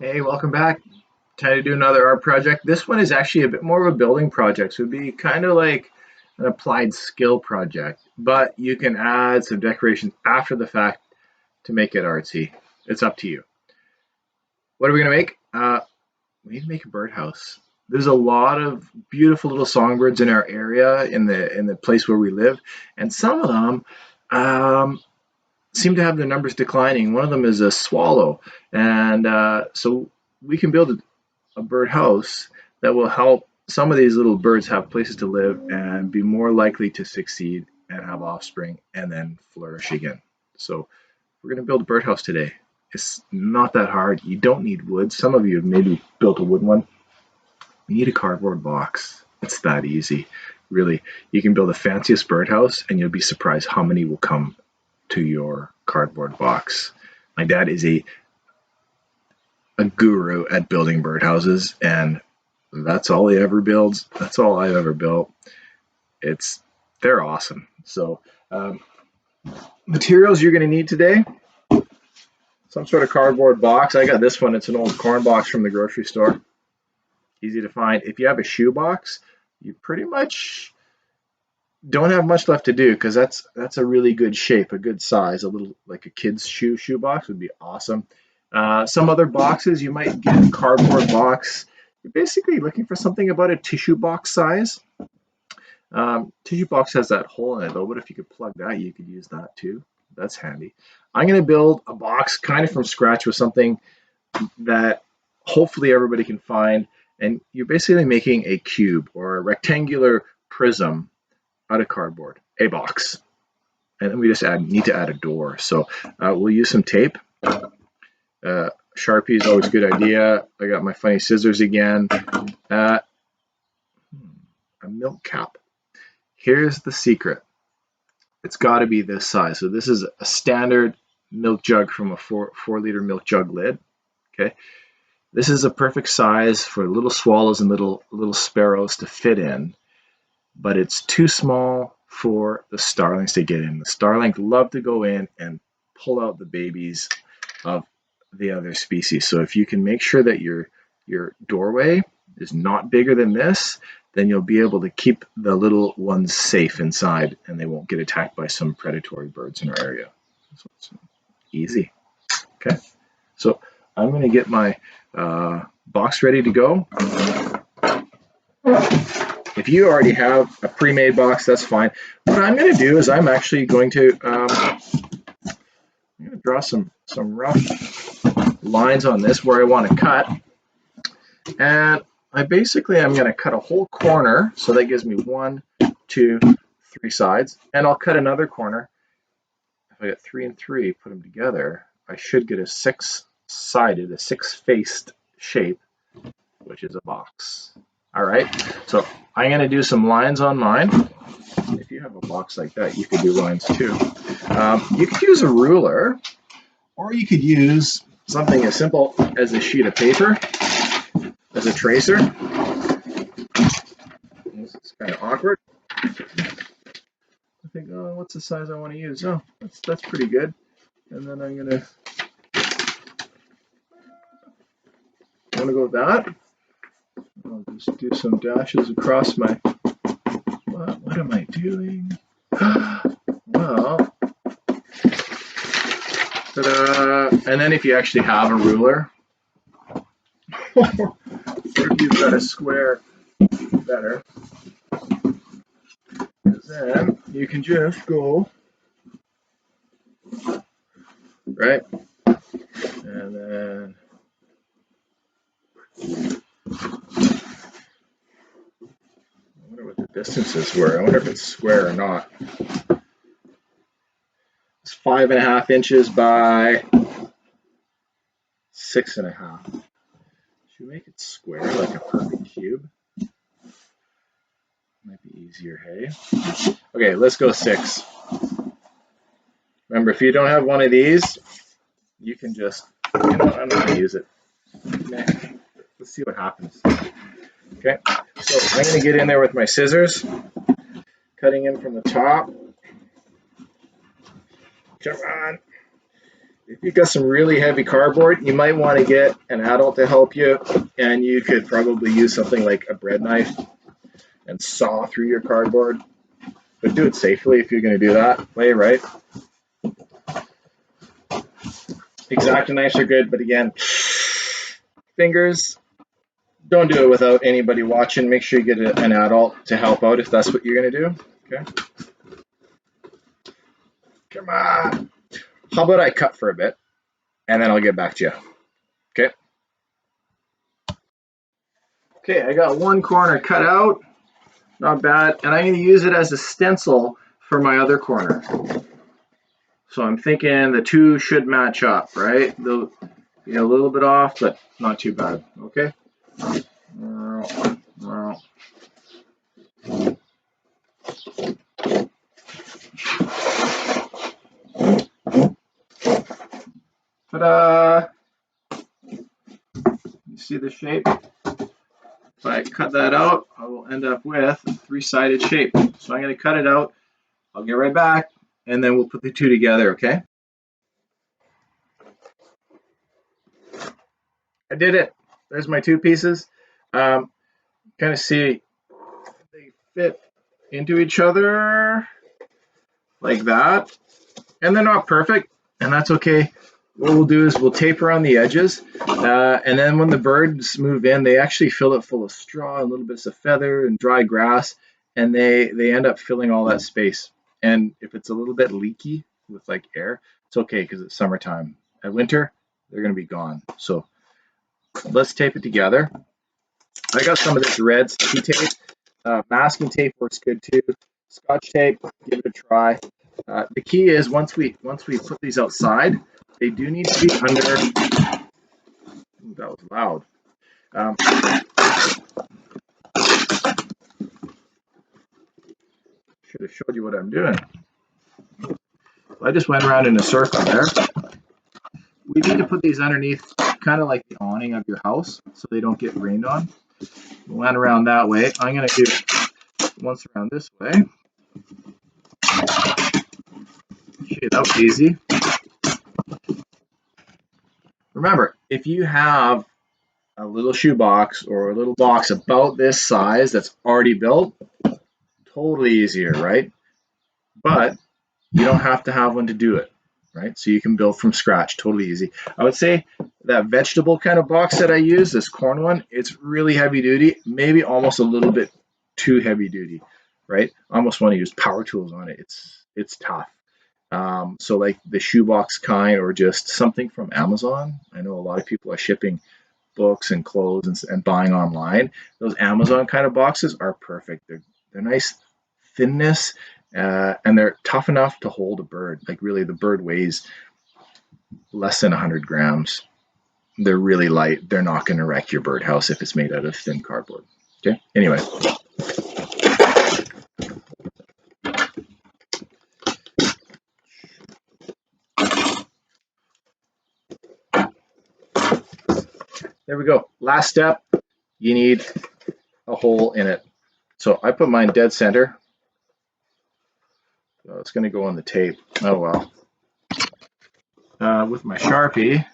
Hey, welcome back. Time to do another art project. This one is actually a bit more of a building project, so it'd be kind of like an applied skill project, but you can add some decorations after the fact to make it artsy. It's up to you. What are we gonna make? We need to make a birdhouse. There's a lot of beautiful little songbirds in our area, in the place where we live, and some of them um, seem to have their numbers declining. One of them is a swallow, and so we can build a bird house that will help some of these little birds have places to live and be more likely to succeed and have offspring and then flourish again. So we're going to build a birdhouse today. It's not that hard. You don't need wood. Some of you have maybe built a wood one. You need a cardboard box. It's that easy, really. You can build the fanciest birdhouse and you'll be surprised how many will come to your cardboard box. My dad is a guru at building birdhouses, and that's all he ever builds. That's all I've ever built. It's they're awesome. So materials you're going to need today: some sort of cardboard box. I got this one. It's an old corn box from the grocery store. Easy to find. If you have a shoe box, you pretty much don't have much left to do because that's a really good shape, a good size. A little like a kid's shoe box would be awesome. Some other boxes you might get a cardboard box. You're basically looking for something about a tissue box size. Tissue box has that hole in it though, but if you could plug that, you could use that too. That's handy. I'm going to build a box kind of from scratch with something that hopefully everybody can find. And you're basically making a cube or a rectangular prism out of cardboard, a box. And then we just need to add a door. So we'll use some tape. Sharpie is always a good idea. I got my funny scissors again. A milk cap. Here's the secret. It's got to be this size. So this is a standard milk jug from a 4-liter milk jug lid. Okay. This is a perfect size for little swallows and little sparrows to fit in, but it's too small for the starlings to get in. The starlings love to go in and pull out the babies of the other species. So if you can make sure that your doorway is not bigger than this, then you'll be able to keep the little ones safe inside and they won't get attacked by some predatory birds in our area. So it's easy. Okay. So I'm going to get my box ready to go. If you already have a pre-made box, that's fine. What I'm going to do is I'm actually going to draw some rough lines on this where I want to cut. And I'm going to cut a whole corner, so that gives me 1, 2, 3 sides. And I'll cut another corner. If I get 3 and 3, put them together, I should get a 6-sided, a 6-faced shape, which is a box. All right, so I'm going to do some lines on mine. If you have a box like that, you could do lines too. You could use a ruler, or you could use something as simple as a sheet of paper as a tracer. This is kind of awkward. I think, oh, what's the size I want to use? Oh, that's pretty good. And then I'm going to go with that. I'll just do some dashes across my, what am I doing? Well, and then if you actually have a ruler, or if you've got a square, better, because then you can just go, right, and then I wonder what the distances were. I wonder if it's square or not. It's 5.5 inches by 6.5. Should we make it square, like a perfect cube? Might be easier, hey? Okay, let's go 6. Remember, if you don't have one of these, you can just, I'm not going to use it. Let's see what happens. Okay, so I'm going to get in there with my scissors, cutting in from the top. Come on. If you've got some really heavy cardboard, you might want to get an adult to help you, and you could probably use something like a bread knife and saw through your cardboard. But do it safely if you're going to do that way, right? X-Acto knives are good, but again, fingers, don't do it without anybody watching. Make sure you get an adult to help out if that's what you're going to do. Okay. Come on. How about I cut for a bit, and then I'll get back to you. Okay. Okay, I got one corner cut out. Not bad. And I'm going to use it as a stencil for my other corner. So I'm thinking the two should match up, right? They'll be a little bit off, but not too bad. Okay. Ta-da! You see the shape? If I cut that out, I will end up with a three-sided shape. So I'm going to cut it out. I'll get right back, and then we'll put the two together, okay? I did it. There's my two pieces. Kind of see they fit into each other like that. And they're not perfect, and that's okay. What we'll do is we'll tape around the edges, and then when the birds move in, they actually fill it full of straw, a little bits of feather and dry grass, and they end up filling all that space. And if it's a little bit leaky with like air, it's okay because it's summertime. At winter, they're going to be gone. So let's tape it together. I got some of this red sticky tape. Masking tape works good too. Scotch tape, give it a try. The key is once we put these outside, they do need to be under. Ooh, that was loud. Should have showed you what I'm doing. I just went around in a circle there. We need to put these underneath, kind of like the awning of your house, so they don't get rained on. Went around that way. I'm going to do once around this way. Okay, that was easy. Remember, if you have a little shoebox or a little box about this size that's already built, totally easier, right? But you don't have to have one to do it, right? So you can build from scratch, totally easy. I would say that vegetable kind of box that I use, this corn one, it's really heavy duty, maybe almost a little bit too heavy duty, right? I almost want to use power tools on it. It's tough. So like the shoebox kind or just something from Amazon. I know a lot of people are shipping books and clothes and buying online. Those Amazon kind of boxes are perfect. They're nice thinness, and they're tough enough to hold a bird. Like really, the bird weighs less than 100 grams. They're really light. They're not going to wreck your birdhouse if it's made out of thin cardboard. Okay. Anyway. There we go. Last step, you need a hole in it. So I put mine dead center. So it's going to go on the tape. Oh well. With my Sharpie,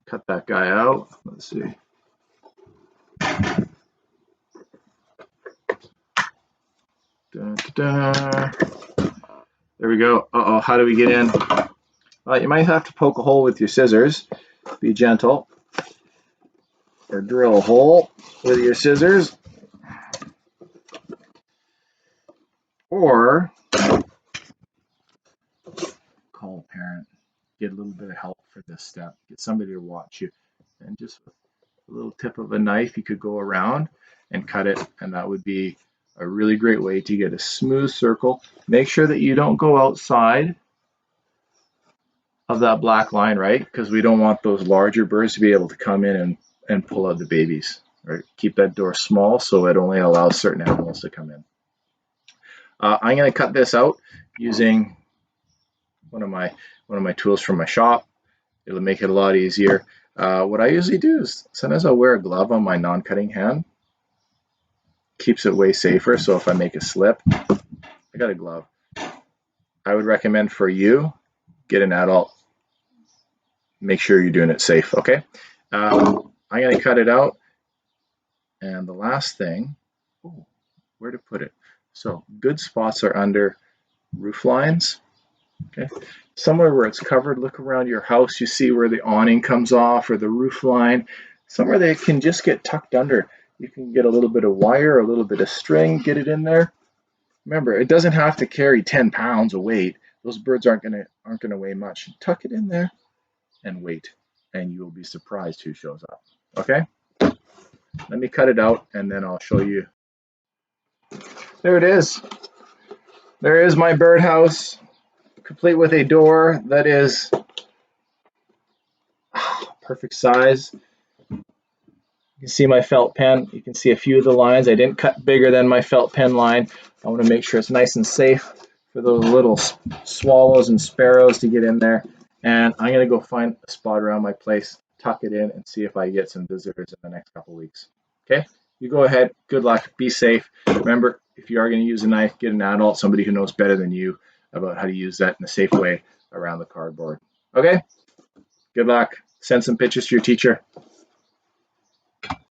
cut that guy out. Let's see. Da, da, da. There we go. Uh-oh, how do we get in? You might have to poke a hole with your scissors. Be gentle. Or drill a hole with your scissors. Or call a parent. Get a little bit of help for this step. Get somebody to watch you. And just with a little tip of a knife, you could go around and cut it. And that would be a really great way to get a smooth circle. Make sure that you don't go outside of that black line, right? Because we don't want those larger birds to be able to come in and pull out the babies. Right? Keep that door small so it only allows certain animals to come in. I'm going to cut this out using one of my tools from my shop. It'll make it a lot easier. What I usually do is sometimes I'll wear a glove on my non-cutting hand. Keeps it way safer. So if I make a slip, I got a glove. I would recommend for you, get an adult make sure you're doing it safe, okay? I'm going to cut it out. And the last thing, where to put it? So good spots are under roof lines, okay? Somewhere where it's covered, look around your house, you see where the awning comes off or the roof line, somewhere that it can just get tucked under. You can get a little bit of wire, a little bit of string, get it in there. Remember, it doesn't have to carry 10 pounds of weight. Those birds aren't gonna weigh much. Tuck it in there and wait, and you will be surprised who shows up. Okay? Let me cut it out and then I'll show you. There it is. There is my birdhouse, complete with a door that is perfect size. You can see my felt pen. You can see a few of the lines. I didn't cut bigger than my felt pen line. I want to make sure it's nice and safe for those little swallows and sparrows to get in there. And I'm going to go find a spot around my place, tuck it in, and see if I get some visitors in the next couple of weeks. Okay? You go ahead. Good luck. Be safe. Remember, if you are going to use a knife, get an adult, somebody who knows better than you about how to use that in a safe way around the cardboard. Okay? Good luck. Send some pictures to your teacher.